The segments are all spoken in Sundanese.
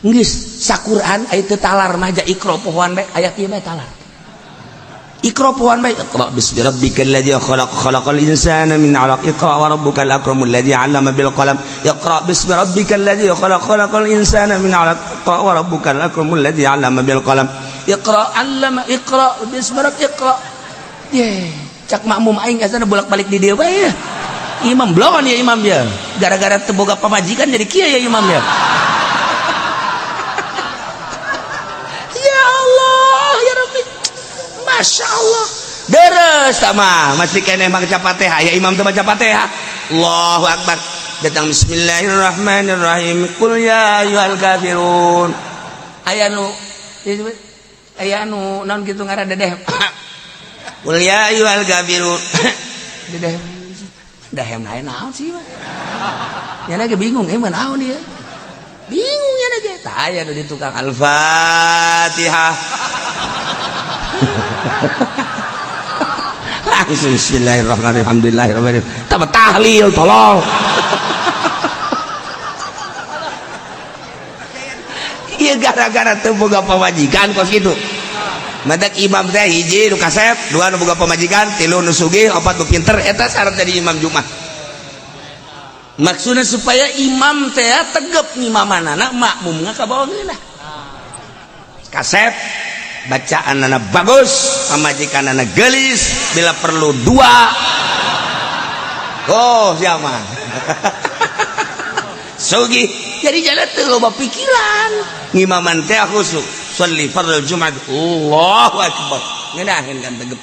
geus saquran aya teu talar mah ja ikra pohoan bae aya kieu bae talar ikra pohoan bae iqra bismi rabbikal ladzi khalaq khalaqal insana min 'alaq iqra wa rabbukal akramul ladzi 'allama bil qalam iqra bismi rabbikal ladzi khalaq khalaqal insana min 'alaq iqra wa rabbukal akramul ladzi 'allama bil qalam iqra 'allama iqra bismi rabbik iqra ye cak makmum aing asana bolak-balik di dieu bae imam blon ya imam ya gara-gara teu boga pamajikan jadi kieu ya imam ya ya Allah ya Rabbi Masya Allah deres sama masih kene baca Fatihah ya imam teu baca Fatihah Allahu Akbar datang bismillahirrahmanirrahim qul ya ayyuhal kafirun aya nu naon kitu ngaran dedeh qul ya ayyuhal kafirun dedeh dahem lain naon sih mah nya ge bingung emang naon dia bingung nya ge tah aya nu di tukang al-fatihah langsung bismillahirrahmanirrahim alhamdulillahirabbil alamin tahlil tolong ieu gara-gara teu boga pamajikan kos kitu madak imam teh hiji nu kasep dua nu boga pamajikan tilu nu sugih opat nu pinter eta syarat jadi imam Jumat maksudna supaya imam teh tegep ngimamanana makmum ngakabawageunna kasep bacaanana bagus pamajikanana geulis bila perlu dua oh siapa sugih jadi jalan teu loba pikiran ngimaman teh khusuk sholli fardhu Jumat Allahu akbar ngeunaheun kan tegep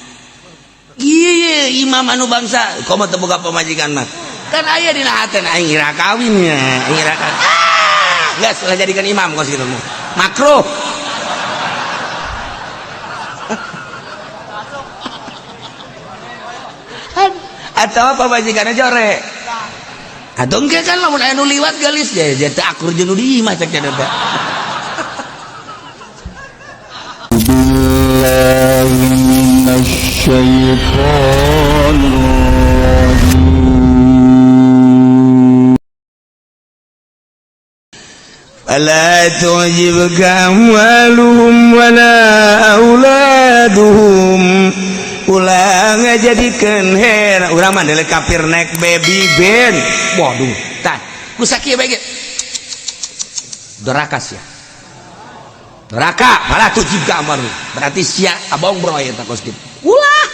ieu imam anu bangsa komo teu boga pamajikan mah kan aya dina hateun aing ira kawin nya ira kawin geus lah jadikan imam kos kitu makruh atau pamajikanna jore atau engke kan lamun aya nu liwat geulis ya teu akur jeung nu di imah cek cenah teh فلا تعجبك أموالهم ولا أولادهم ulah ngajadikeun heran urang mah deuleu kafir naik baby band waduh tah ku sakieu bae ge doraka sia doraka malah tujib gambar berarti sia abong bro eta kos kitu ulah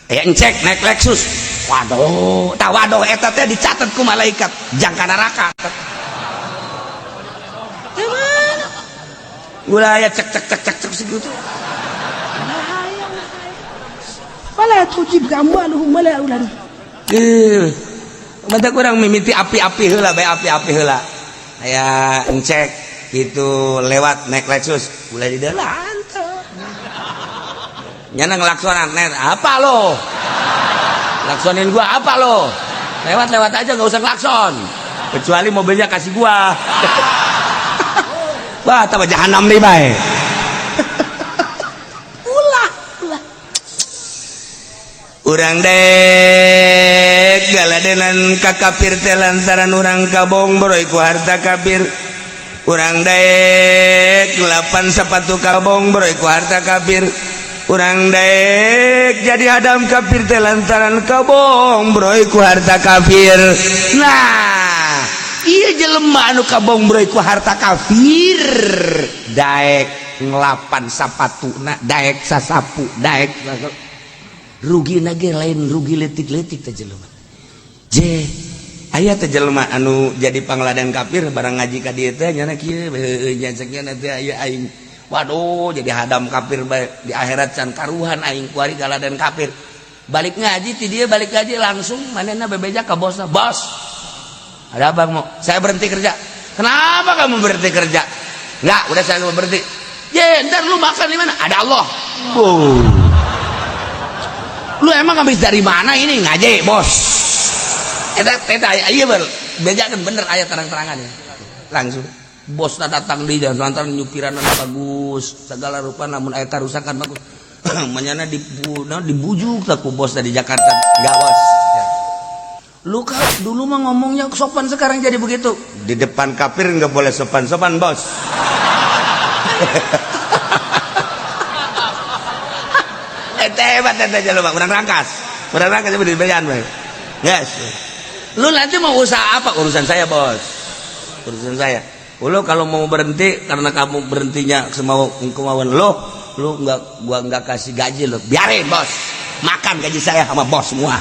aya encek naik Lexus waduh tah waduh eta teh dicatet ku malaikat jangka neraka ulah aya cek segitu malah tujib gambaluhum malah ulah mata kurang mimiti api-api heula bae api-api heula aya encek gitu lewat naik Lexus ulah di dalan nyana ngelaksonan net apa lo laksonin gua apa lo lewat aja nggak usah ngelakson kecuali mobilnya kasih gua wah tambah jahanam nih bae urang dek galadenan ka kafir teh lantaran urang kabong broy ku harta kafir urang dek lapan sepatu kabong broy ku harta kafir urang dek jadi hadam kafir teh lantaran kabong broy ku harta kafir nah ieu jelema anu kabong broy ku harta kafir daek ngelapan sapatuna daek sasapu daek rugi nage lain rugi letik-letik teh jelema je aya teh jelema anu jadi pangladan kafir barang ngaji ka dieu teh nyana kieu nya cekna teh aya aing waduh jadi hadam kafir di akhirat can karuhan aing kuari galadan kafir balik ngaji ti dieu balik ngaji langsung manehna bebeja ka bosna bos ada abang mau saya berhenti kerja kenapa kamu berhenti kerja enggak udah saya mau berhenti ye ntar lu makan di mana ada Allah lu emang habis dari mana ini ngaji bos eta iya bejakeun bener aya terang-terangan ya langsung bos datang di jalan lantaran nyupiran bagus segala rupa namun aya tarusakan bagus menyana dibujuk tak ku bos dari Jakarta enggak bos ya. Lu dulu mah ngomongnya sopan, sekarang jadi begitu. Di depan kafir nggak boleh sopan-sopan, bos. Hebat aja lu, Pak. Kurang rangkas coba dibayan, Pak. Yes. Lu nanti mau usaha apa? Urusan saya, bos. Urusan saya. Lu kalau mau berhenti karena kamu berhentinya semau kemauan lu gua nggak kasih gaji lu. Biarin, bos. Makan gaji saya sama bos semua.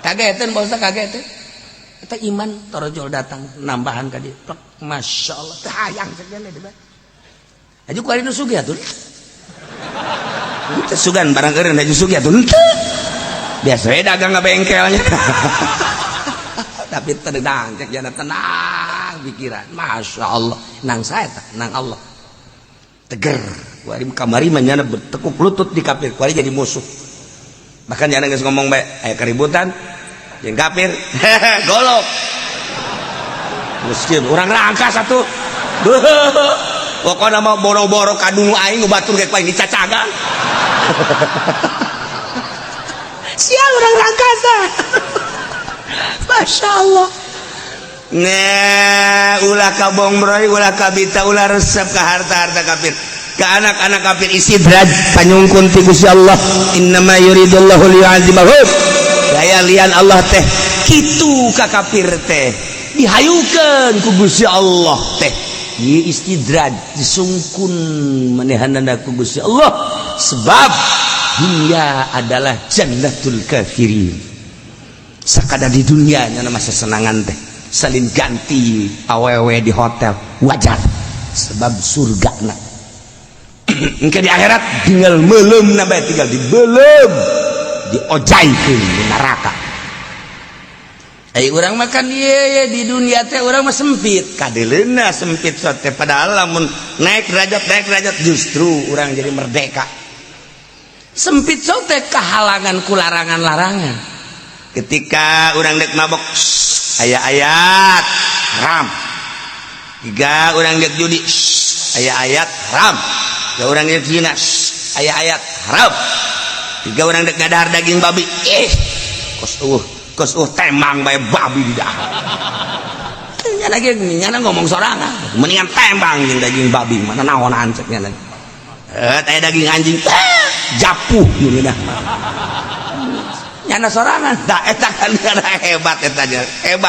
Kagetin bosnya, kagetin. Kita iman torojol datang nambahan ka dieu. Masya Allah, teu hayang segala deh. Aju ku ari nu sugih atuh. Teu sugan barang eureun aju sugih atuh. Biasa we dagang ka bengkelnya. Tapi tenang, cek jana tenang pikiran. Masya Allah, nang saya tak, nang Allah. Teger. Ku ari kamari mah nyana bertekuk lutut di kafir, ku ari jadi musuh. Bahkan jangan geus ngomong bae aya keributan jeung kafir golok miskin urang rangkas atuh pokona mah boro-boro kadung aing batur ge ku aing dicacagan sia urang rangkas Masya Allah. Nah ulah kabong broy ulah kabita ulah resep ka harta-harta kafir ke anak-anak kafir istidraj panyungkun ti Gusti Allah innama yuridullahu liyu'adzibahum daya lian Allah teh kitu ka kafir teh dihayukeun ku Gusti Allah teh ieu istidraj disungkun manehanana ku Gusti Allah sebab dunia adalah jannatul kafirin sakada di dunia nya masa senangan teh salin ganti awewe di hotel wajar sebab surgana engke di akhirat tinggal meleum na bae tinggal dibeleum diojaikeun di neraka. Ai urang makan ieu di dunia teh urang mah sempit kadeleuna sempit sote padahal lamun naik derajat justru urang jadi merdeka. Sempit sote kahalangan ku larangan-larangan. Ketika urang dek mabok aya ayat haram. Tiga urang dek judi aya ayat haram. Tiga orang dek zina aya ayat haram. Tiga orang dek ngadahar daging babi kos temang bae babi di dahar. Nya lagi nyana ngomong sorangan mendingan tembang jeung daging babi mana naonan cek nya lagi. Teh daging anjing japuh geuninah. Nyana sorangan da eta kan hebat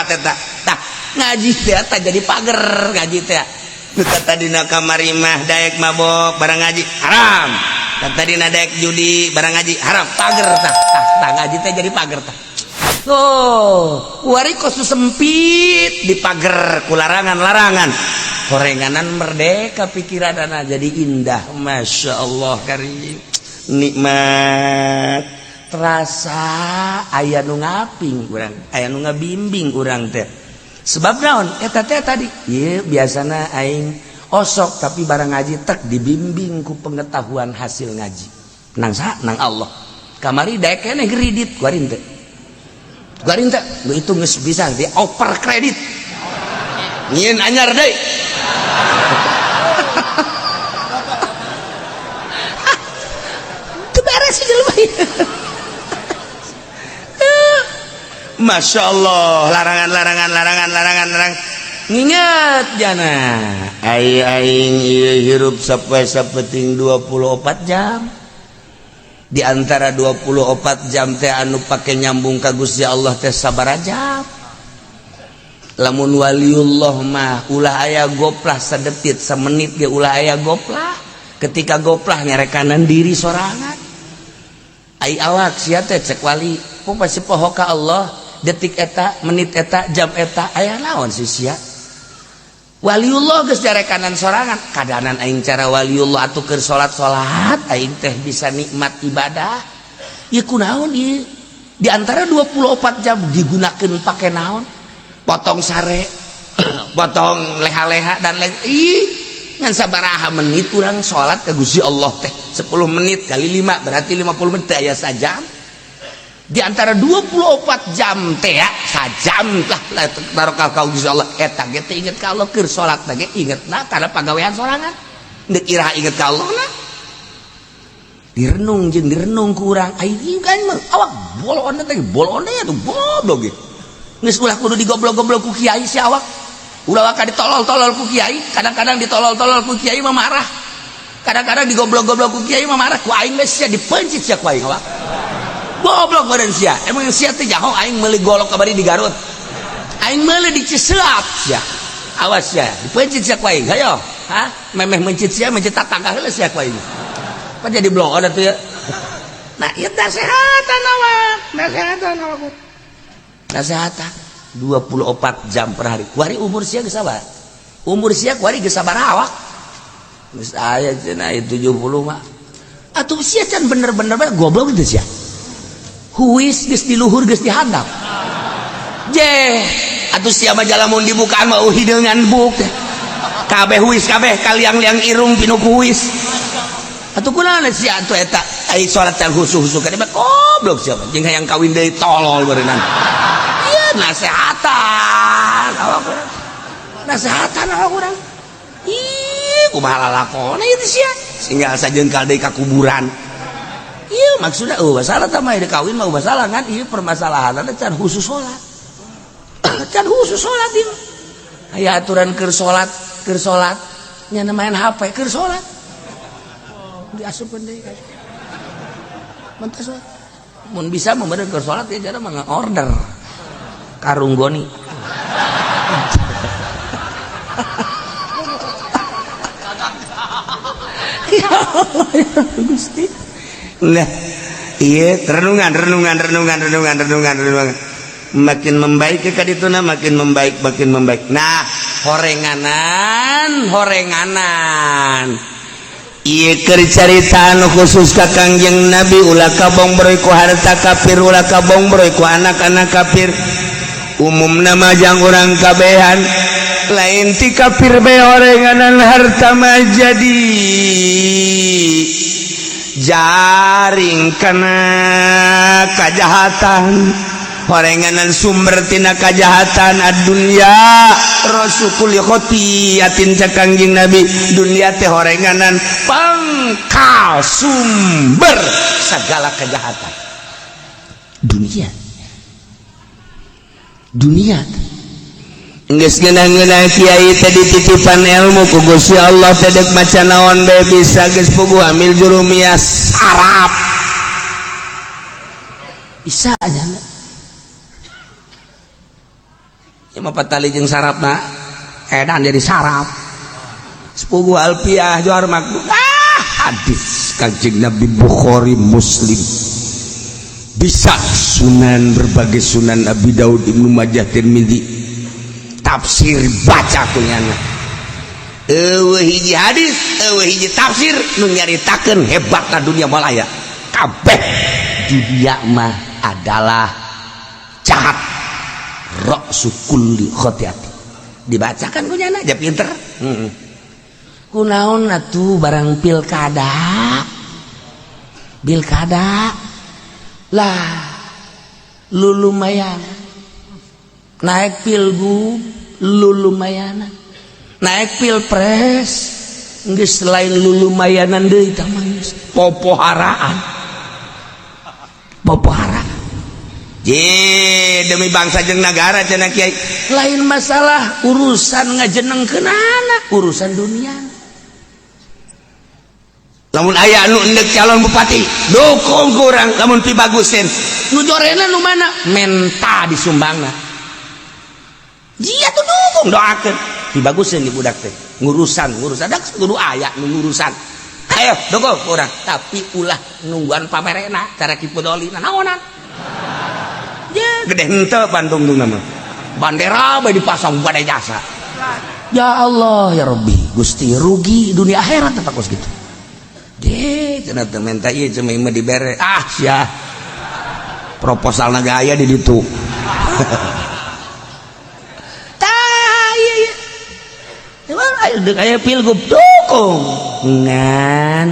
eta tah ngaji teh eta jadi pager ngaji teh. Kata dina kamari mah daek mabok barang ngaji haram. Kata dina daek judi barang ngaji haram. Pager tah ngaji teh jadi pager tah. Wari kosu sempit di pager ku larangan-larangan. Korenganan merdeka pikiranana jadi indah. Masya Allah karim. Nikmat terasa aya nu ngaping urang, aya nu ngabimbing urang teh. Sebab naon eta teh tadi ieu biasana aing osok tapi barang ngaji tek dibimbing ku pengetahuan hasil ngaji nang saha nang Allah kamari daek keneh kredit guarin teh itu geus bisa di over kredit nyieun anyar deui teu beres jelema. Masya Allah larangan nginget jana aing hirup sampai sapeting 24 jam di antara 24 jam teh anu pake nyambung ka Gusti Allah teh sabaraha jam lamun waliullah mah ulah aya goplah sadetik samenit ge ulah aya goplah ketika goplah nyarekanan diri sorangan ai awak sia teh cek wali ku pasti poho ka Allah detik eta menit eta jam eta aya naon sih sia waliullah geus jarekanan sorangan kadanan aing cara waliullah atuh keur salat aing teh bisa nikmat ibadah ieu kunaon ieu di antara 24 jam digunakeun pake naon potong sare potong leha-leha dan ngan sabaraha menit urang salat ka Gusti Allah teh 10 menit kali 5 berarti 50 menit aya sajam. Di antara 24 jam teh ya sajam lah barokah ka Gusti Allah eta ge teh inget ka Allah keur salat teh ingetna kana pagawean sorangan deuk iraha inget ka Allah na direnung jeung direnung ku urang aing kan mah awak bolon teh bolone atuh bodoh ge geus ulah kudu digoblok-goblok ku kiai si awak ulah ka ditolol-tolol ku kiai kadang-kadang ditolol-tolol ku kiai mah marah kadang-kadang digoblok-goblok ku kiai mah marah ku aing geus sia dipencit sia ku aing awak goblok badan sia emang sia teh jaho aing meuli golok kabari di Garut aing meuli di Ciseap sia awas sia dipencit sia ku aing hayo memeh mencit sia mencit tatangga heula sia ku aing apa jadi blok ada tuh ya nah ieu nasehatan awak nasehatan 24 jam per hari kuari umur sia geus sabar umur sia kuari geus sabar awak geus aya cenah 70 mah atuh sia can bener-bener goblok teh sia huis geus di luhur geus dihandap je atuh sia mah jalamun dibukaan mah hideungan buk kabeh huis kabeh kaliang-liang irung pinu huis atuh kunaon sia atuh eta ai salat can husu-husu ka mah goblok sia jeung hayang kawin deui tolol beureunan ieu nasehatan awak urang ih kumaha lalakona ieu teh sia singgal sajeungkal deui ka kuburan ieu maksudna masalah tah mah kawin mah masalah kan ieu permasalahanna can khusus salat can khusus salat ieu aya aturan keur salat nya main HP keur salat diasupkeun deui mantas mun bisa membeudeuh keur salat ya cara mah order karung goni ya Allah ya Gusti nah iya renungan makin membaik ke kadituna makin membaik nah horenganan iya kercaritaan khusus ka Kangjeng Nabi ulah kabong beroy ku harta kafir ulah kabong beroy ku anak-anak kafir umumna majang urang kabehan lain ti kafir be horenganan harta mah jadi jaring kana kajahatan horenganan sumber tina kajahatan ad-dunya rasukul khotiyatin ca Kangjeng Nabi dunia teh horenganan pangkal sumber segala kejahatan dunia geus ngeunah-ngeunah kiai teh dititipan ilmu ku Gusti Allah teh deuk maca naon bae bisa geus puguh amil jurumiyah sarap bisa aja ya mah patali jeung sarapna edan jadi sarap sepuguh alfiah johar makmur hadis Kangjeng Nabi Bukhari Muslim bisa sunan berbagai sunan Abi Daud Ibnu Majah Tirmidzi tafsir baca kunyana eueuh hiji hadis eueuh hiji tafsir nu nyaritakeun hebatna dunia malaya kabeh dunia mah adalah jahat ra'su kulli khotiati dibacakan kunyana aja pinter kunaon atuh barang pilkada lah lu lumayan naik pilgub lu lumayan naik pilpres geus selain lu lumayanan deui tah mah popoharaan je demi bangsa jeung nagara cenah kiai lain masalah urusan ngajenengkeunana urusan dunia lamun aya anu endek calon bupati dukung kurang lamun pibagusin nu jorena nu mana menta disumbangna dia tuh dukung doakeun pibagusin di budak teh ngurusan dak kudu aya nu ngurusan ayo dukung kurang tapi ulah nungguan pamerena cara kipu dolina naonan ya gede henteu Bandung tuh nama bandera bae dipasang pada jasa ya Allah ya Rabbi Gusti rugi dunia akhirat apa kos gitu deh cenah teu menta ieu cuma mah dibere sia proposal gaya di ditu tah ieu ayo deuk aya pilgub dukung ngan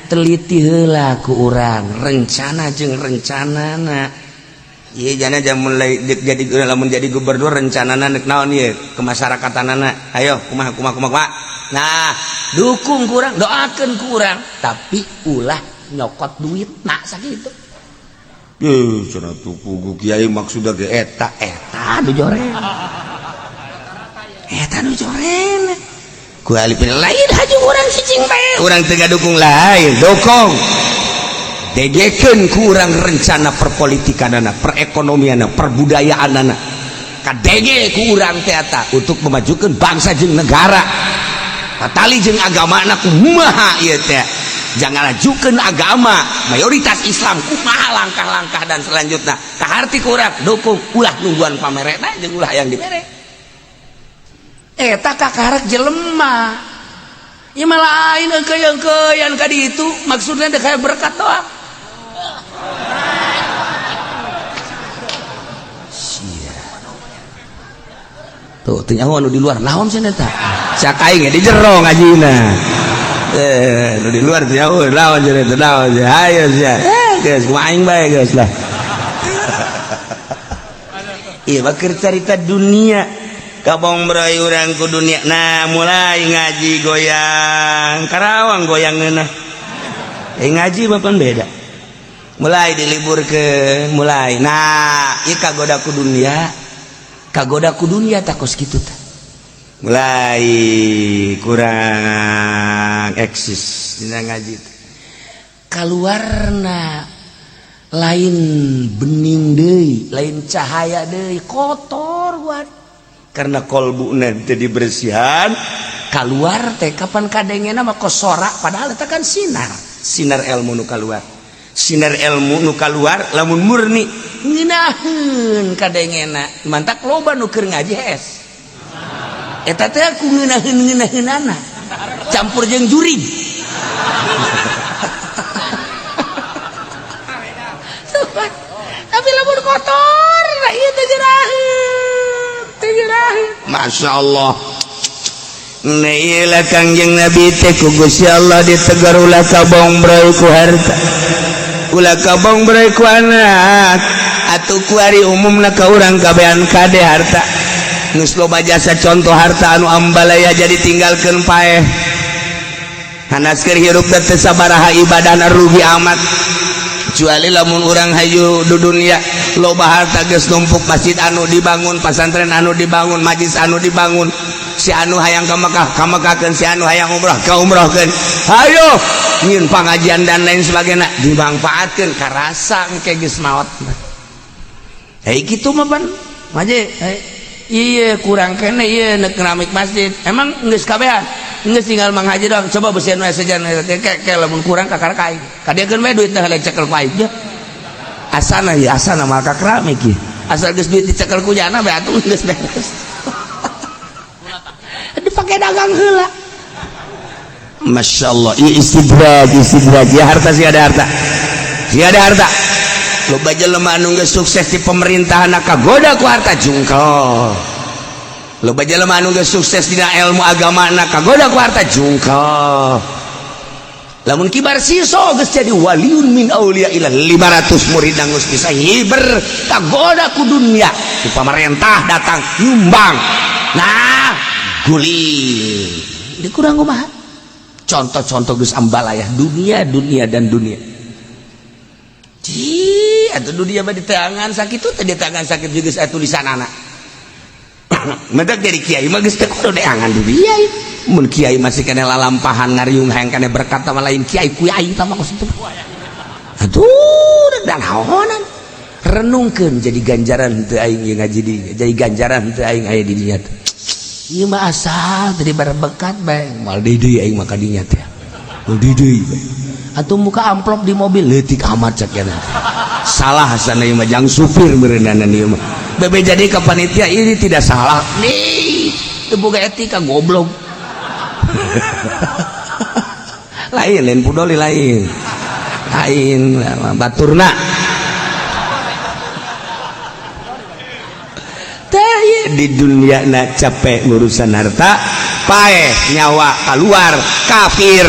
teliti heula ku urang rencana jeung rencanana ieu jana mulai jadi lamun jadi gubernur rencanana neuk naon ieu ke masyarakatanana ayo kumaha nah dukung kurang doakeun kurang tapi ulah nyokot duit nak sakitu cenah tuh kiai maksudna ge eta nu joren ku alipin lain hajung urang cicing teh urang teu dukung lain dokong degekeun ku urang rencana perpolitikanana perekonomianna perbudayaanana kadege ku urang teh eta untuk memajukeun bangsa jeung negara patali jeung agamana kumaha ieu teh jangan ajukeun agama mayoritas Islam kumaha langkah-langkah dan selanjutnya kaharti ku urang dukung ulah nungguan pamerena jeung ulah yang dibere eta kakarek jelema ieu mah lain eukeun ka ditu maksudna teh kayak berkat doang sia tuh teu nyaho anu di luar naon cenah eta sak aing di jero ngajina anu di luar teu nyaho naon cenah eta naon ayo sia geus ku aing bae geus lah ieu mah keur carita dunia kabong berai urang ku dunia nah mulai ngaji goyang Karawang goyang ngeunah ngaji bapan beda mulai diliburkeun mulai nah ieu kagoda ku dunia takos kitu teh mulai kurang eksis dina ngaji teh kaluarna lain bening deui lain cahaya deui kotor buat karena kolbuna teu dibersihan keluar teh kapan kadengena mah kosorak padahal eta kan sinar ilmu nu kaluar lamun murni ngeunaheun kadengena mantak loba nu keur ngaji es eta teh ku ngeunaheun-ngeunaheunana campur jeung jurig tapi lamun kotor lah ieu teh Masya Allah Nailah kangjeng Nabi teh ku Gusti Allah ditegar ulah kabong berai ku harta ulah kabong berai ku anak atuh ku ari umumna ka urang kabehan kade harta geus loba jasa contoh harta anu ambalaya jadi tinggalkeun paeh hanas keur hirup teh sabaraha ibadahna rugi amat kecuali lamun urang hayu di dunia loba harta geus numpuk masjid anu dibangun pasantren anu dibangun majlis anu dibangun si anu hayang ka Mekah kamekakeun si anu hayang umrah ka umrahkeun hayo nyieun pangajian dan lain sebagainya dimanfaatkeun karasa engke geus maot kitu mah ban maje ieu kurang kene ieu neuk keramik masjid emang geus kabehan geus tinggal manghaji doang coba bersihan we sejan ke lamun kurang kakarek aing kadiekeun we duit teh helek cekel ku aing asana mah ka keramik ieu asal geus duit dicekel ku jana we atuh geus beres dipake dagang heula masyaallah ieu istidraj ya harta si ada harta loba jelema anu geus sukses di pemerintahan kagoda ku harta jungkel loba jelema anu geus sukses dina ilmu agama kagoda ku harta jungkel lamun kibar siso geus jadi waliun min auliya ilah 500 murid geus bisa hiber kagoda ku dunia di pemerintah datang nyumbang nah guling dikurang kumaha contoh-contoh geus ambalayah dunia dan dunia atau dunia mah di tangan sakit tuh di tangan sakit juga saya tulisan anak mendak dari kiai mah geus teu kudu deangan dunia mun kiai masih kena lalampahan ngariung hayang kana berkat sama lain kiai kuai tah mah kitu aduh dan haonan renungkeun jadi ganjaran teu aing ngaji di jadi ganjaran teu aing aya di dinya teh ieu mah asal tadi berkat bae mal deui aing mah ka dinya teh mal deui atuh muka amplop di mobil leutik amat cakena salah sana ieu mah jang supir beureunan ieu mah bebe jadi ka panitia ini tidak salah nih teu boga etika goblok lain pudoli lain baturna teh di dunia na capek ngurusan harta paeh nyawa keluar kafir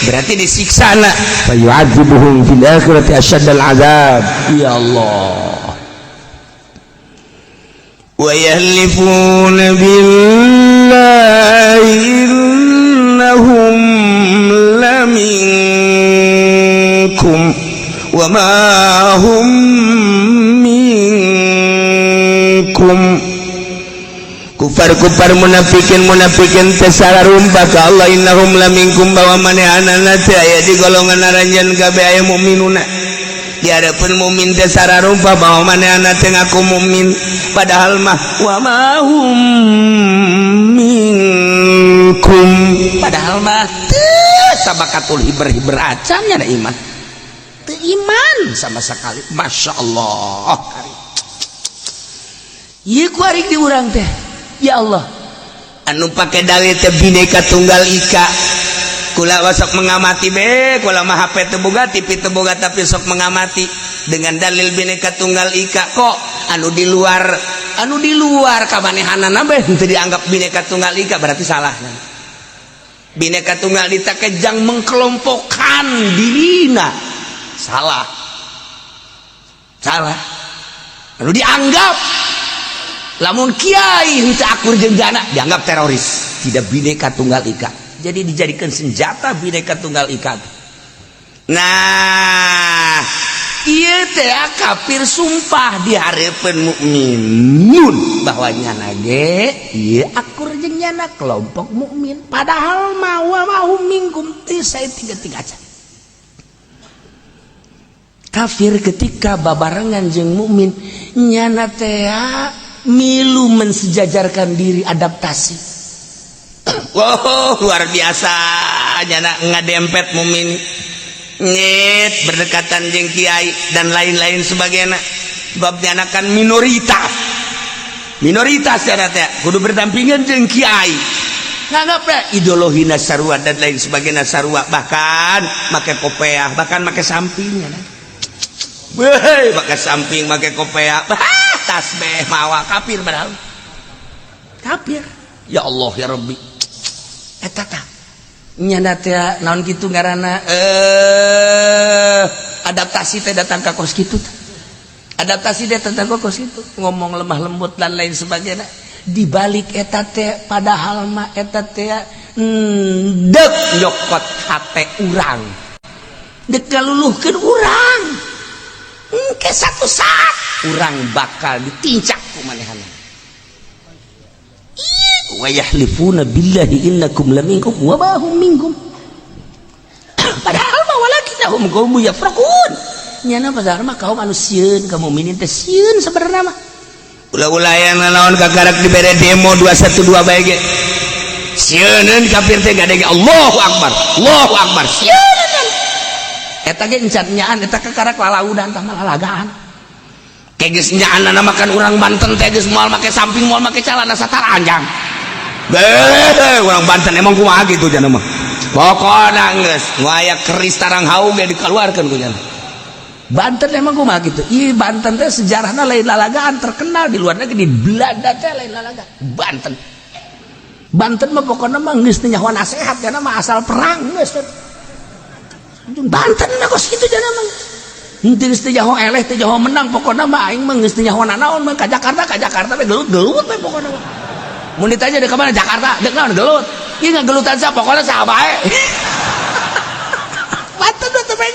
berarti disiksa na fa yu'adzibuhum fil akhirati asyaddal azab ya Allah wa yahlifuna billahi innahum laminkum wa ma hum kupar munafikin tesara rumpa ka Allah innahum laminkum bawa manehanana teh aya di golongan aranjeun kabeh aya mukminuna di hadapan mukmin tesara rumpa bawa manehanana teh ngaku mukmin padahal mah wa ma hum minkum padahal mah teu sabakatul hiber acan nya iman teu iman sama sekali masyaallah ieu ku ari di urang teh ya Allah anu pake dalil teh bineka tunggal ika kula sok mengamati be kula mah HP teu boga TV teu boga tapi sok mengamati dengan dalil bineka tunggal ika kok anu di luar kamanehanana be teu dianggap bineka tunggal ika berarti salah bineka tunggal ika kejang mengkelompokkan dirina salah anu dianggap lamun kiai henteu akur jeung jana dianggap teroris tidak bineka tunggal ika jadi dijadikan senjata bineka tunggal ika nah ieu teh kafir sumpah di hareupeun mukminun bahwa nyana ge ieu akur jeung nyana kelompok mukmin padahal ma wa mahum minkum teh sae tiga-tiga aja kafir ketika babarengan jeung mukmin nyana teh milu mensejajarkan diri adaptasi. Wow, luar biasa nyana ngadempet mumin nyet berdekatan jeung kiai dan lain-lain sebagainya sebab nyana kan minoritas nyana teh kudu berdampingan jeung kiai nganggap ideologina sarua dan lain sebagainya sarua bahkan make kopiah bahkan make samping nyana weh make samping make kopiah tasbih mawa kafir padahal kafir ya Allah ya Rabbi eta tah nyana teh naon kitu ngaranna adaptasi teh datang ka kos kitu adaptasi teh datang ka kos kitu ngomong lemah lembut dan lain sebagainya di balik eta teh padahal mah eta teh deuk nyokot hate urang deuk ngaluluhkeun urang engke satu saat urang bakal ditincak ku manehana wa yahlifuna billahi innakum laminkum wa ma hum minkum padahal mah walakinnahum qaumun yafraqun nyana padahal mah kaum anu sieun kaum mukminin teh sieun sabenerna mah ulah-ulah yang naon kagarak dibere demo 212 bae ge sieun kafir teh gadege Allahu akbar sieun eta ge encan nyaan eta kakarak lalaudan tah malalagaan keges nyaan makan urang Banten teh geus moal make samping moal make calana sataranjang urang Banten emang kumaha kitu cenah mah pokona geus nu aya keris tarang haung ge dikeluarkeun ku cenah Banten emang kumaha kitu ieu Banten teh sejarahna lain lalagaan terkenal di luar negeri di Belanda teh lain lalagaan Banten mah pokona mah geus teu nyaho nasehat cenah mah asal perang geus Banten mah kos kitu cenah mah henteu geus teu nyaho eleh teu nyaho menang pokona mah aing mah geus teu nyaho naon mah ka Jakarta we gelut we pokona mah mun ditanya deuk ka mana Jakarta deuk naon gelut ieu ngagelutan sa pokona saha bae Banten teh bae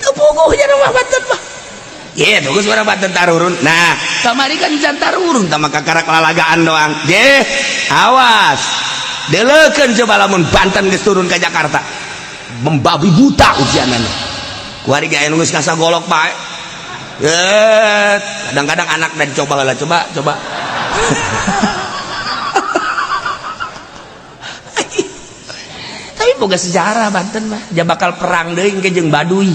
teu puguh nya mah Banten mah ieu tuh geus urang Banten tarurun nah kamari kan jan tarurun tah mah kakarak lalagaan doang ge awas deleukeun coba lamun Banten geus turun ka Jakarta membabi buta ujianana kuari gaya nunggu ngasa golok bae kadang-kadang anak dan coba tapi boga sejarah Banten mah dia bakal perang deui ke jeung Baduy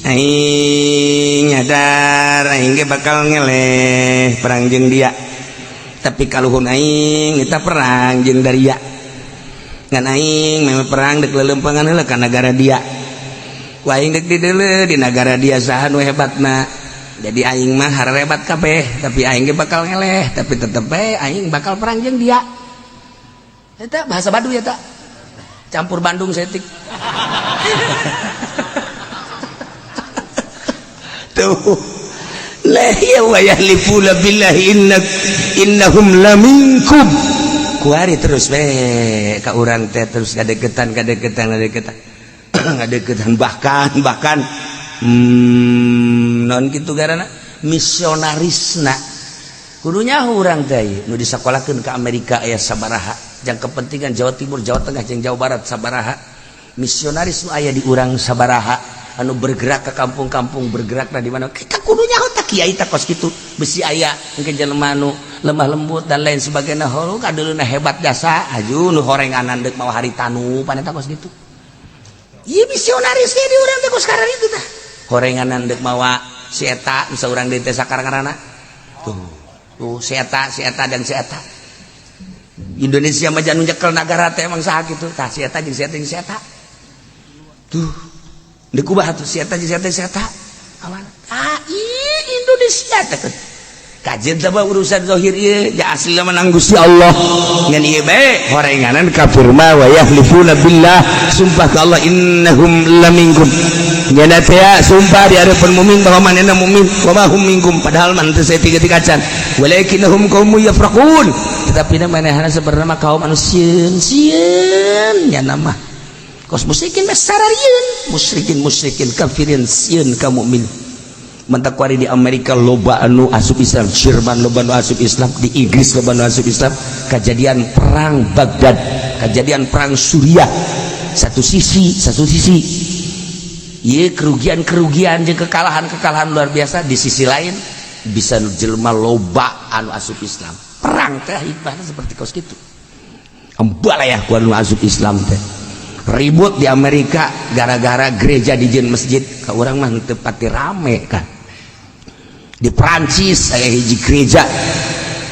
aing nyadar aing ge bakal ngeleh perang jeung dia tapi kaluhun aing eta perang jeung daria ngan aing memang perang dek lelempangan heula ka negara dia ku aing dek di deuleu di negara dia saha nu hebatna jadi aing mah harebat kabeh tapi aing ge bakal ngeleh tapi tetep bae aing bakal perang jeung dia eta bahasa Baduy eta campur Bandung setik tuh la ya wa yahlifuna billahi innahum laminkum kuari terus ka urang teh terus ngadegetan bahkan naon kitu garana misionarisna kudunya urang teh nu disakolahkeun ke Amerika aya sabaraha jang kepentingan Jawa Timur Jawa Tengah jeung Jawa Barat sabaraha misionaris nu aya di urang sabaraha anu bergerak ke kampung-kampung bergerakna di mana kita kudunya tak kiai tak kos kitu besi aya engke jelema nu lemah lembut dan lain sebagainya heuh kadeuluna hebat jasa aju nu horenganan deuk mawa haritanu paneta kos kitu ieu misionaris ge di urang teh kos karar itu tah horenganan deuk mawa si eta nu saurang di teh sakarang-karana tuh si eta dan si eta Indonesia mah jangan nyekel negara teh emang saha kitu tah si eta jeung si eta jeung si eta tuh deuk kubah atuh si eta jeung si eta aman Indonesia teh kajian teh urusan zahir ieu ja asli menang Gusti Allah ngan ieu bae horenganan kafir mah wa yahlifuna billah sumpah ka Allah innahum laminkum nyana teh sumpah di hadapan mukmin bahwa manehna mukmin wa ma hum minkum padahal man teu saeutik kacan walakinnahum qaumun yafraqun tetapi manehna sebenarnya mah kaum anu sieun nyana mah kos musyrikin mah sararieun musyrikin kafirin sieun ka mukmin mentakwari di Amerika loba anu asup Islam Jerman loba anu asup Islam di Inggris loba anu asup Islam kejadian perang Baghdad kejadian perang Suriah satu sisi ieu kerugian jeung kekalahan luar biasa di sisi lain bisa jelema loba anu asup Islam perang teh hikmahna seperti kos kitu ambalayah ku anu asup Islam teh ribut di Amerika gara-gara gereja dijieun masjid ka urang mah teu pati rame kan di Prancis aya hiji gereja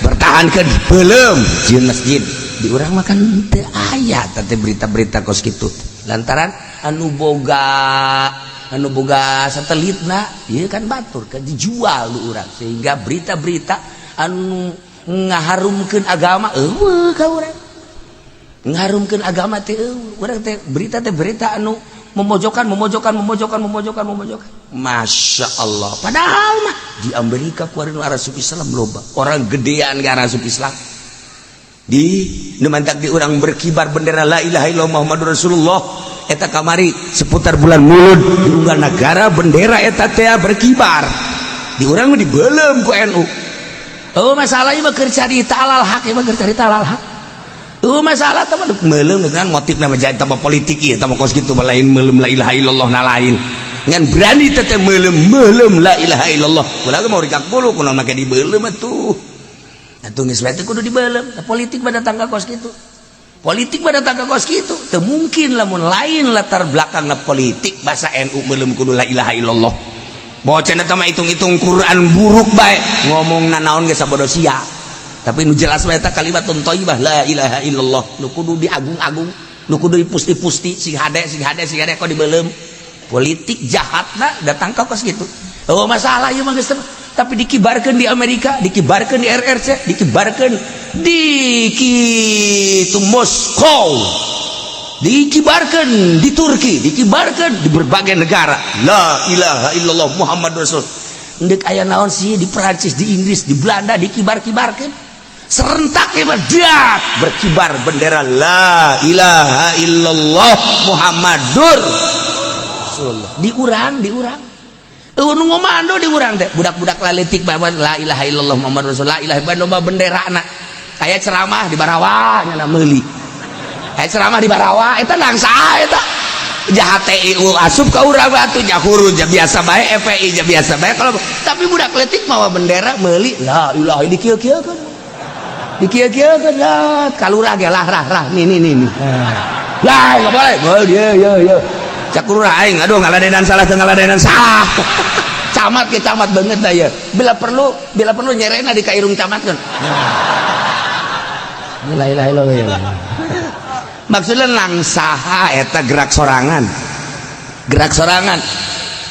bertahankeun belum jieun masjid di urang mah kan teu aya teh berita-berita kos kitu lantaran anu boga satelitna ieu kan batur kan dijual lu urang sehingga berita-berita anu ngaharumkeun agama eueuh ka urang ngaharumkeun agama teh urang teh berita anu memojokkan Masya Allah padahal mah di Amerika kuarin arasup Islam loba orang gedean ke arasup Islam di nemantak di orang berkibar bendera la ilaha illallah Muhammadur Rasulullah eta kamari seputar bulan Mulud di unggal negara bendera eta teh berkibar di orang dibeulem ku NU masalah ieu mah keur cari ta'alal haq masalah teman meulem dengan motif nama jahit tambah politik ieu tambah kos kitu lain meulem la ilaha illallah na lain ngan berani teh meulem la ilaha illallah ulah mau rikak bulu kunaon make dibeulem atuh geus bae teh kudu dibeulem politik pada tangga kos kitu teu mungkin lamun lain latar belakangna politik bahasa NU meulem kudu la ilaha illallah bocah eta mah hitung-hitung Quran buruk bae ngomongna naon geus sabodo sia tapi nu jelas bae eta kalimatun thayyibah la ilaha illallah nu kudu diagung-agung nu kudu dipusti-pusti sing hade kok dibeulem politik jahatna datang ka kos kitu masalah ieu mah geus tapi dikibarkeun di Amerika dikibarkeun di RRC dikibarkeun di kitu Moskow dikibarkeun di Turki dikibarkeun di berbagai negara la ilaha illallah Muhammadur Rasul endek aya naon sih di Perancis di Inggris di Belanda dikibar-kibarkeun serentak ibadat berkibar bendera la ilaha illallah Muhammadur Rasulullah di urang nu ngomando di urang teh budak-budak laletik bae la ilaha illallah Muhammadur Rasulullah la ilaha illallah benderana aya ceramah di Barawa nya meuli aya ceramah di Barawa eta nang saha eta jahat TIU asup ka urang atuh nya huru ja biasa bae FPI ja biasa bae kalau tapi budak letik mawa bendera meuli la ilaha dikieu-kieukeun lah kalurah ge lah nih lah enggak boleh yo cak lurah aing aduh ngaladenan salah camat ke camat banget dah ya bila perlu nyerena di kairung camat kan la ilaha illallah maksudna nang saha eta gerak sorangan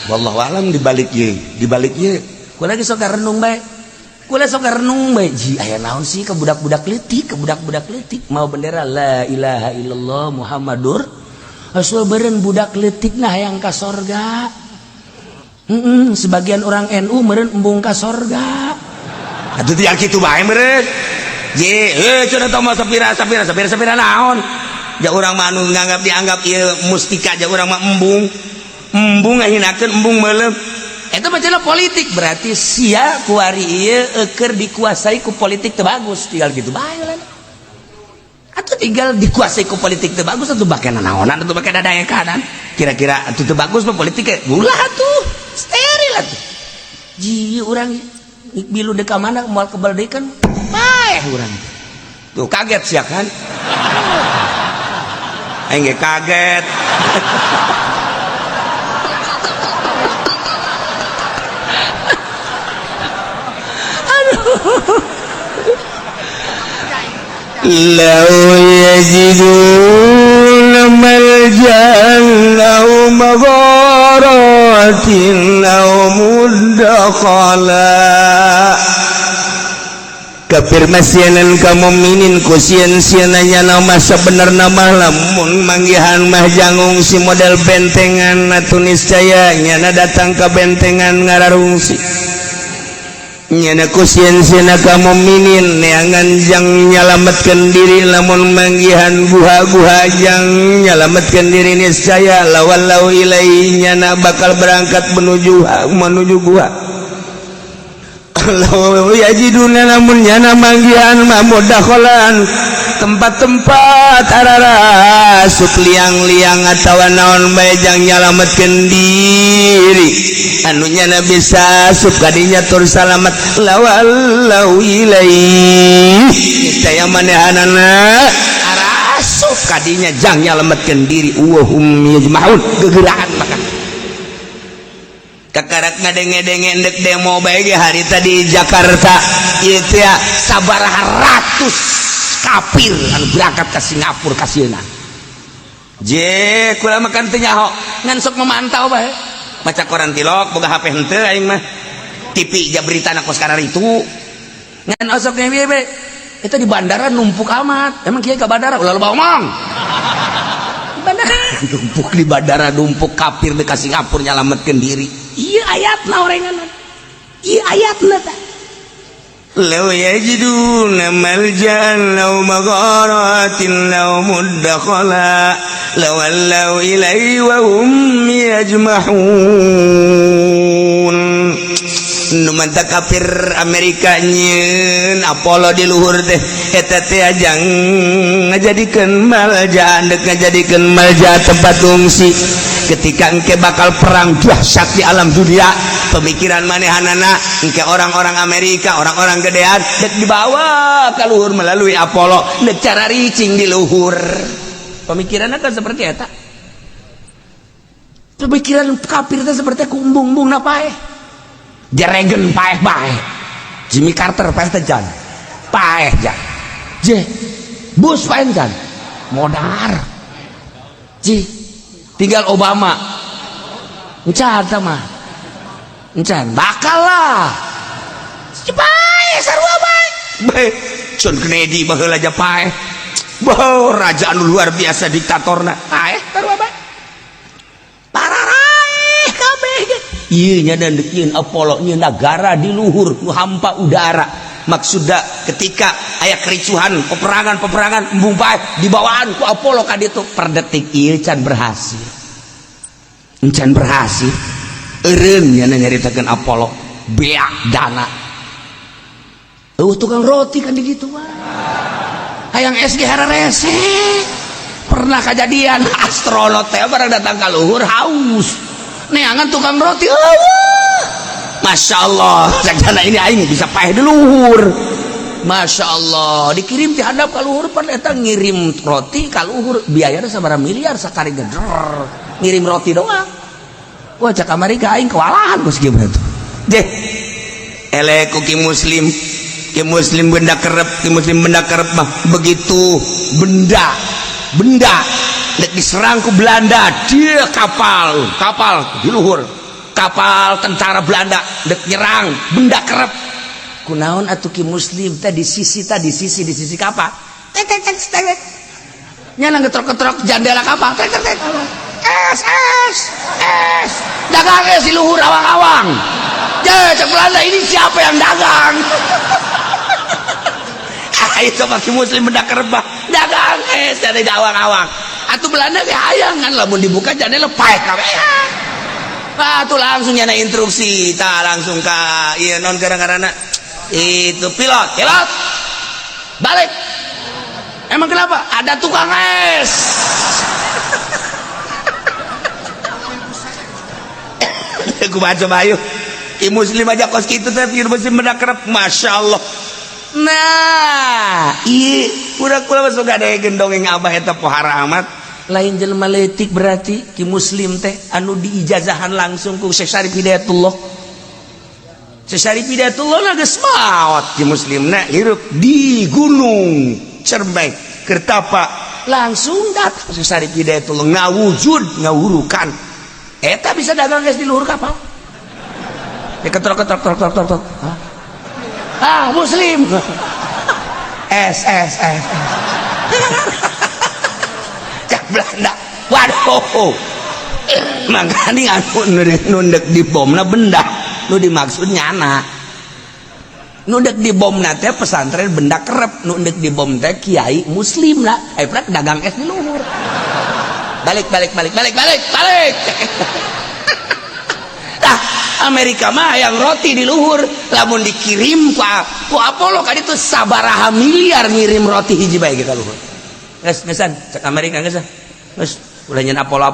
wallahu alam dibalik ieu ku lagi sok renung bae ji aya naon sih ke budak-budak letik mau bendera la ilaha illallah Muhammadur Rasul beureun budak letik nah hayang ka sorga sebagian orang NU meureun embung ka sorga atuh teh kitu bae meureun je cenah tah mah sapira naon ja urang mah anu dianggap ieu mustika ja urang mah embung ngahinakeun embung meuleuh itu macam politik berarti sia kuari ieu keur dikuasai ku politik teu bagus tinggal gitu bae lah atuh tinggal dikuasai ku politik teu bagus atuh bake nanaonan atuh bake dadaekanan kira-kira atuh teu bagus mah politik ulah atuh steril atuh ji urang bilu deka mana moal kebaldekan bae urang tuh kaget sia kan aing ge kaget lau yajiduna malja'an lau magharatin lau mudakhala kafir masyanan kamu minin kusian siananya nama sebenarnya mah lamun manggihan mah jangung si model bentengan atunis caya nyana datang ke bentengan ngararungsi nyana kusian siana kamu minin neangan jang nyalametkan diri lamun manggihan guha-guha jang nyalametkan diri niscaya lawalau ilai nyana bakal berangkat menuju guha lalu yajiduna namun nyana manggihan mamudakholan tempat-tempat arara sup liang-liang atawa naon bae jang nyalametkeun diri anu nyana bisa sup kadinya tur salamet lawalau ilai taya manehanana arara sup kadinya jang nyalametkeun diri wahum yajmaun gegeraan makan kakarak ngadenge-denge endek demo bae hari tadi Jakarta ieu teh sabaraha ratus kafir anu berangkat ka Singapura ka sieuna je kula makan teh nyaho ngan sok memantau bae maca koran tilok boga HP henteu aing mah TV jaberitana kos karena itu ngan osok nya bieu be eta di bandara numpuk amat emang kieu ka bandara ulah loba omong bandara numpuk di bandara numpuk kafir di ka Singapura nyalametkeun diri iya ayatna orenganan iya ayatna ta law yajiduna malja'an law magharatin law mudakhala lawallaw ilaihi wa hum yajmahun nu manta kafir Amerika nyeun Apollo di luhur teh eta teh ajang ngajadikeun malja deuk ngajadikeun malja tempat fungsi ketika engke bakal perang dahsyat di alam dunia pemikiran manehanana engke orang-orang Amerika orang-orang gedean dek dibawa ke luhur melalui Apollo dek cara ricing di luhur pemikirannya kan seperti eta pemikiran kafir itu seperti kumbung-bung napae Reagan paeh bae Jimmy Carter paeh tejan paeh jan je Bush paeh jan modar ji tinggal Obama encan sama encan bakal lah paeh sarua bae John Kennedy baheula aja paeh bau raja anu luar biasa diktatorna paeh sarua bae pararai kabeh ieu nya dan deukeun Apollo nya negara di luhur nu hampa udara maksudna ketika aya kericuhan peperangan embung paeh dibawaan ku Apollo ka ditu per detik ieu can berhasil encan berhasil eureun nya nyaritakeun Apollo beak dana tukang roti kan di ditu mah hayang SG hararese pernah kejadian astronot teh barang datang ka luhur haus neangan tukang roti Masya Allah sajana ini aing bisa paeh di luhur Masya Allah dikirim ti handap ka luhur pan eta ngirim roti ka luhur biayana sabaraha miliar sakali geder ngirim roti doang wah cak Amerika aing kewalahan geus kieu begitu deh elek ki muslim benda kerep mah begitu benda dek diserang ku Belanda dia kapal di luhur kapal tentara Belanda dek nyerang benda kerep kunaon atuh ki muslim teh di sisi kapal tek nya ngetrok-ketrok jendela kapal tek es dagang es di luhur awang-awang cek Belanda ini siapa yang dagang itu pakai muslim benda kerep dagang es dari awang-awang atuh Belanda ge hayang kan lamun dibuka jandela paeh kabeh tuh langsung nyana instruksi tak langsung ke iya non gara-gara itu pilot balik. Emang kenapa? Ada tukang es. Aku baca bayu i muslim aja kos gitu tapi muslim bedak kerap masya Allah. Nah iya kura-kura masuk ada gendongeng abah eta pohara amat lain jelema letik berarti ki muslim teh anu diijazahan langsung ku Syekh Syarif Hidayatullah. Syekh Syarif Hidayatullah na geus maot ki muslimna hirup di gunung Cermai Kertapa langsung datang Syekh Syarif Hidayatullah ngawujud ngawurukan eta bisa dagang geus di luhur kapal. Ketrok muslim es cak Belanda waduh makanya anu nundek di bomna benda nu dimaksud nyana nundek di bomna teh pesantren benda kerep nundek di bom teh kiai muslim lah prak dagang es di luhur balik nah Amerika mah yang roti di luhur lamun dikirim ku Apollo kan itu sabaraha miliar ngirim roti hiji bae kita luhur gesan cek Amerika gesan geus ulah nyen Apollo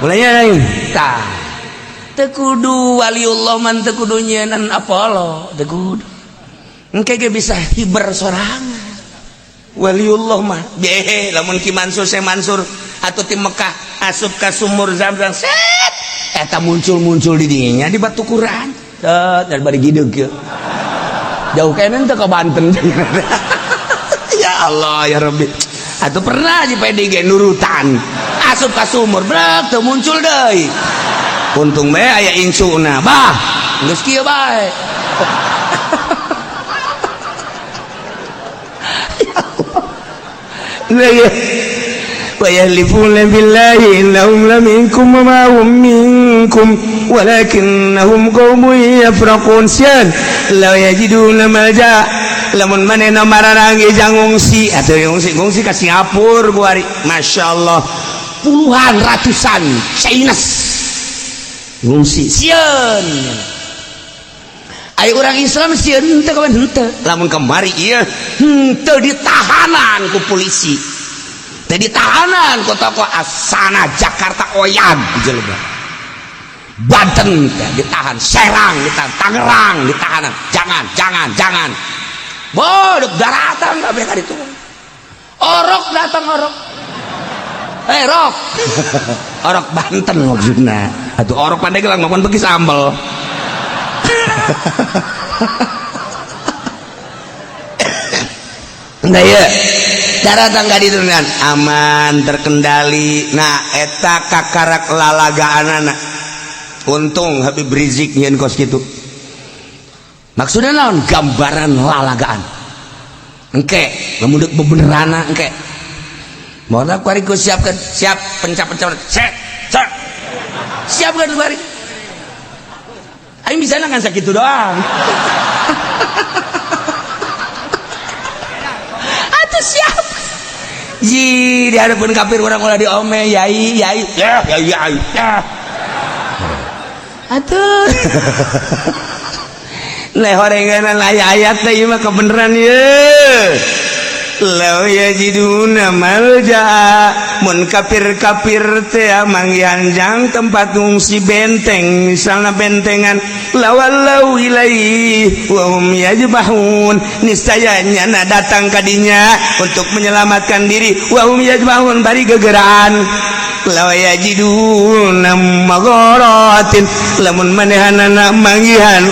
ulah nyen tah teu kudu waliullah man teu kudu nyenan Apollo teu kudu engke ge bisa hiber sorangan waliullah mah ge lamun Ki Mansur atuh ti Mekah asup ka sumur Zam-Zam set eta muncul di dinya di batu Quran dari bari gideg ya jauh kene teh ka Banten. Ya Allah ya Rabbi atuh pernah di PDG nurutan asup ka sumur brek teu muncul deui untung bae aya insuna bah geus kieu bae. Ya ويحلفون بالله إنهم لمنكم وما هم منكم ولكنهم قوم يفرقون sian law yajiduna malja lamun manehna mararang jang ngungsi atuh ngungsi ka Singapura buari masyaallah puluhan ratusan Chinese ngungsi sieun aya urang Islam sieun teu kawan henteu lamun kemari ieu henteu ditahanan ku polisi jadi tahanan ku toko Asana Jakarta Oyan jelema Banten ditahan Serang ditahan Tangerang ditahanan jangan bodoh daratan kabeh ka ditu orok datang orok orok Banten maksudna atuh orok Pandeglang maupun bagi sambel. Nah ya daratan gak diturunkan aman terkendali. Nah eta kakarak lalagaanana untung Habib Rizik nyen kos gitu maksudnya naon gambaran lalagaan engke ngemudek bebenerana engke mau tak kuariku siapkan siap pencap-pencap siapkan kuari aing bisa kan sakitu doang. Atuh siap ji di hadapan kafir orang ulah diome yai ya atuh leh horenganan ayat teh mah kebenaran ye law yajiduna malja mun kafir teh mangyanjang tempat ngungsi benteng misalna bentengan lawallau ilaihi wa hum yajbahun niscayanya na datang kadinya untuk menyelamatkan diri wa hum yajbahun bari gegeraan law yajiduna magharatin lamun manehanana manggihan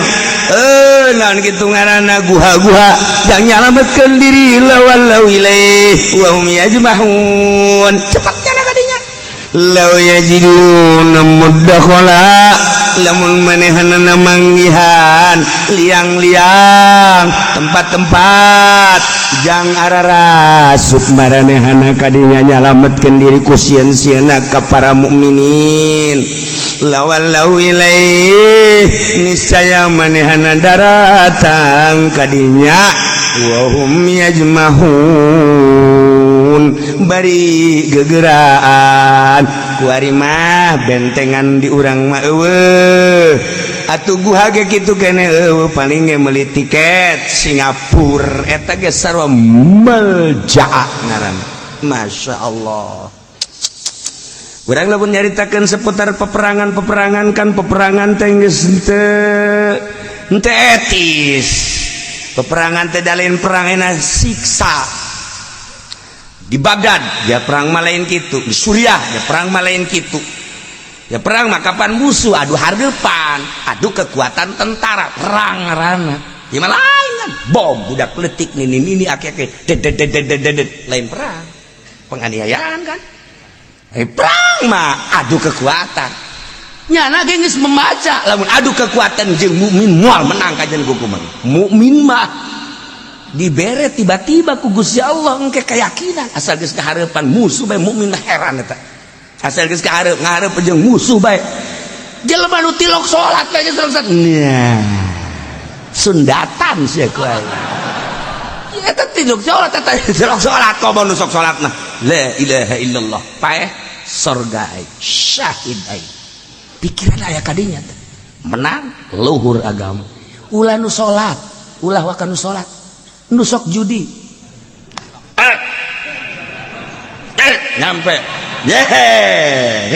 naon kitu ngaranna guha-guha jang nyalametkeun diri lawallau ilaihi wa hum yajmahun cepatnya kadinya law yajiduna mudakhala lamun manehanana manggihan liang-liang tempat-tempat jang ararasup maranehana kadinya nyalametkeun diri ku sieun-sieunna ka para mukminin lawallau ilaihi niscaya manehana daratang kadinya wa hum yajmahun bari gegeraan kuari mah bentengan di urang mah eueuh atuh guha ge kitu keneh eueuh paling ge meuli tiket Singapura eta ge sarua Malja'a ngaranna. Masya Allah. Urang lamun nyaritakeun seputar peperangan kan peperangan teh geus henteu etis. Peperangan teh dalin perang euna siksa. Di Baghdad ya perang malain kitu, di Suriah ya perang malain kitu. Ya perang mah kapan musuh adu hareupan, adu kekuatan tentara, perang ngaranna. Di mana lain kan bom budak peletik nini ake-ake dedet lain perang. Penganiayaan kan. Perang mah adu kekuatan. Nyana ge geus membaca lamun adu kekuatan jeung mukmin moal menang kajen hukuman. Mukmin mah dibere tiba-tiba ku Gusti Allah engke keyakinan asal geus kahareupan musuh bae mukmin heran eta. Asal geus ngahareup jeung musuh bae. Jelema nu tilok salat bae salat. Nah. Sundatan sia ku aya. Eta tilok salat eta tilok salat kok nu sok salatna. La ilaha illallah. Paeh surga syahid ai. Pikiran aya kadinya menang luhur agama. Ulah nu salat, ulah wae nu salat. Nu sok judi. Nyampe.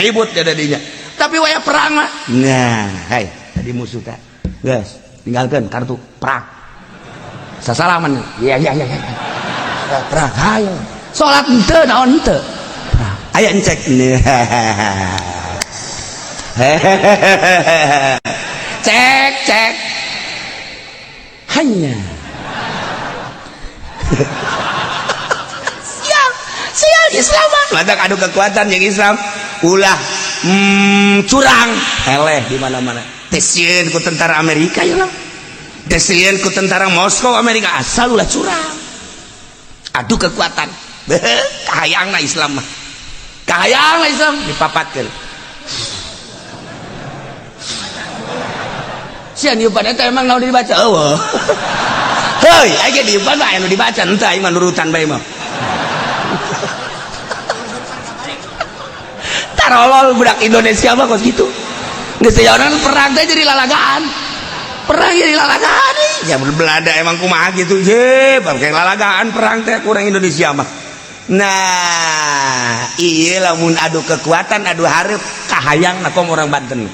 Ribut ya dadinya. Tapi waya perang mah. Nah, hai, tadi musuh teh. Geus, tinggalkeun kartu perang. Sasalaman. Iya. Perang hayo. Salat henteu naon henteu. Aya encek. Cek. Hanya sial Islam madak adu kekuatan yang Islam ulah curang eleh di mana-mana tesieun ku tentara Amerika ya lah tesieun ku tentara Moskow Amerika asal ulah curang adu kekuatan kahayangna Islam mah kahayangna Islam dipapatkeun sia niupan eta emang naon dibaca eueuh heuy aya diupan mah anu dibaca henteu aing mah nurutan bae mah tarolol budak Indonesia mah kos gitu geus jawanan perang teh jadi lalagaan ya Belanda emang kumaha gitu je bangke lalagaan perang teh kurang Indonesia mah nah ieu lamun adu kekuatan adu hareup kahayangna kom orang Banten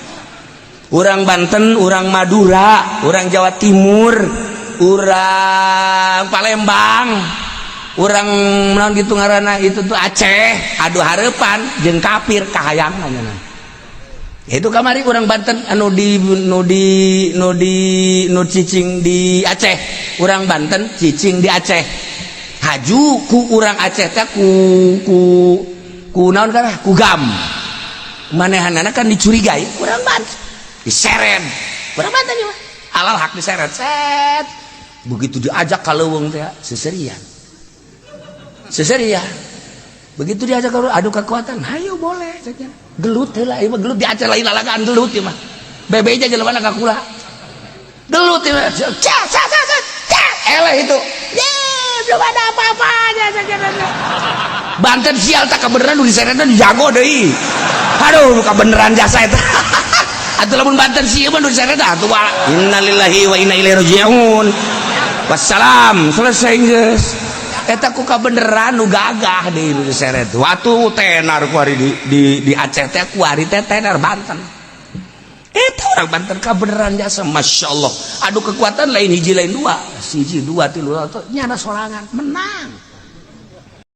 urang Madura urang Jawa Timur urang Palembang urang naon gitu ngaranna itu tuh Aceh adu hareupan jeung kafir kahayangna nya itu kamari urang Banten anu cicing di Aceh urang Banten cicing di Aceh haju ku urang Aceh teh ku naon kana ku gam manehanana kan dicurigai urang Banten diseret urang Banten mah alal hak diseret set begitu diajak ka leuweung teh seserian begitu diajak ka adu kekuatan hayo boleh saja gelut heula ieu mah gelut diajar lain lalagaan gelut ieu mah bebeja jelema ka kula gelut ieu mah eleh itu belum ada apa-apanya saja Banten sial tak kebenaran nu diseretna jago deui aduh kabeneran jasa eta atuh lamun Banten sieu mah nu diseretna atuh innalillahi wa inna ilaihi raji'un wassalam selesai geus eta ku kabeneran nu gagah deui nu diseret watu tenar ku ari di Aceh teh ku ari teh tenar Banten eta urang Banten kabeneran jasa masyaallah adu kekuatan lain hiji lain dua siji dua tilu nyana sorangan menang